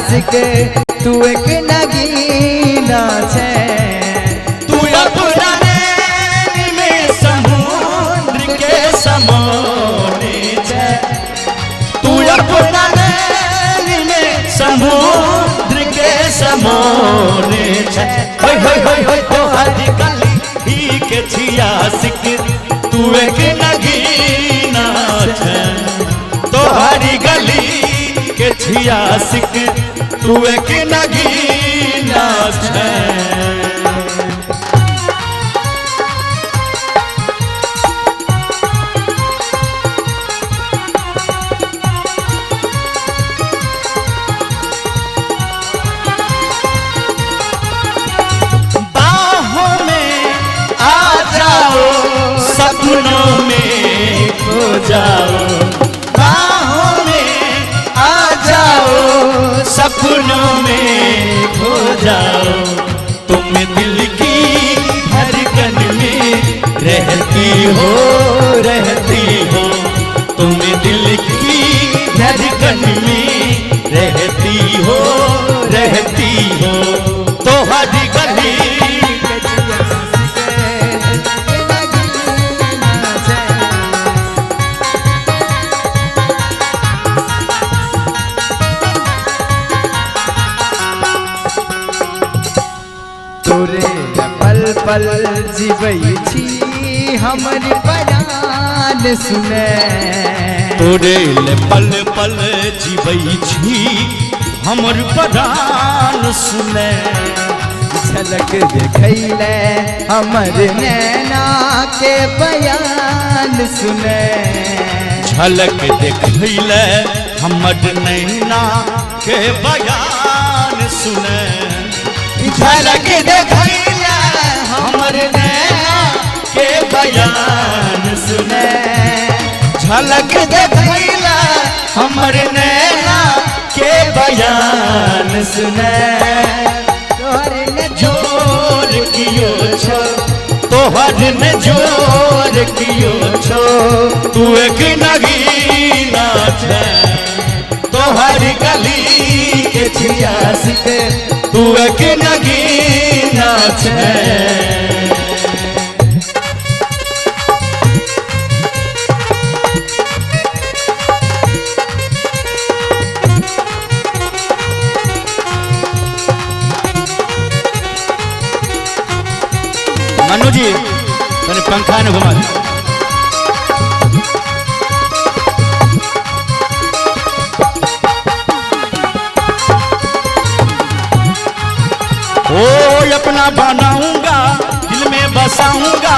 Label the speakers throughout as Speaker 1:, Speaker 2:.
Speaker 1: के तू एक नगीना छे।
Speaker 2: तू अपना नैन में समुद्र के समोने छे। तू अपना नैन में समुद्र के समोने छे। होय होय होय होय तोहरी गली ही के छियासिक तू एक नगीना छे। तोहरी गली के छियासिक तू एक नगीना छे। बाहों में आ जाओ सपनों में खो जाओ। बाहों में आ जाओ सपनों में खो जाओ। तुम दिल की धड़कन में रहती हो रहती हो। तुम दिल की धड़कन में रहती हो रहती हो। तोहरी गली
Speaker 1: तोरे पल पल जीवै छी हमर परान सुने।
Speaker 2: तोरे पल पल जीवै छी हमर परान सुने।
Speaker 1: झलक देखैले हमर नैना के बयान सुने।
Speaker 2: झलक देखैले हमर नैना के बयान सुने। झलक देखैले हमर नैना के बयान सुने। झलक देखैले हमर नैना के बयान सुने।
Speaker 1: तोहर ने
Speaker 2: जोर कियो छो तोहर ने जोर कियो छो। तू एक नगीना छे। तोहर गली के छियासिक तू एक नगीना छे। मनु जी मैंने पंखा ने घुमा दिया। ओ अपना बनाऊंगा दिल में बसाऊंगा।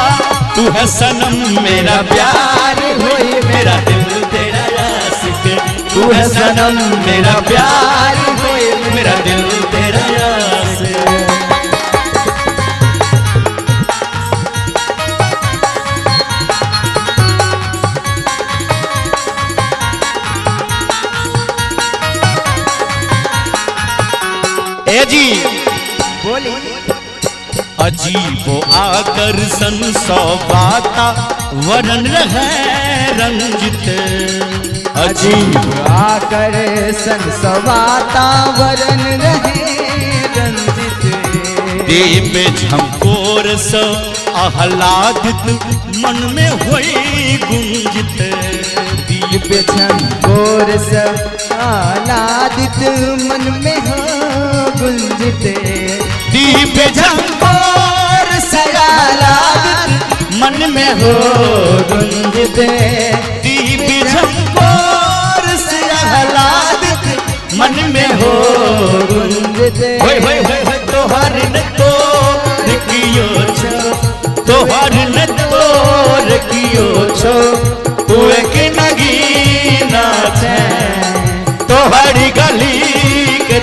Speaker 2: तू है सनम मेरा प्यार होए मेरा दिल तेरा आशिक। तू है सनम मेरा प्यार होए मेरा दिल तेरा आशिक। ए जी
Speaker 1: बोली
Speaker 2: अजीब आकर्षण सौ बाता वरन रहे रंजित।
Speaker 1: अजीब आकर्षण सौ वातावरण रहे रंजित।
Speaker 2: देव झमकोर सो आह्लादित मन में हुई गुंजित।
Speaker 1: दिव्य झंकोर सब आह्लादित मन में हो गुंजित।
Speaker 2: दिव्य झंकोर से आह्लादित मन में हो गुंजित। दिव्य झंकोर से आह्लादित मन में हो गुंजित। होय होय होय होय तोहर न तोर कियो छो। तोहर न तोर कियो छो। तू एक नगीना छे। तोहरी गली के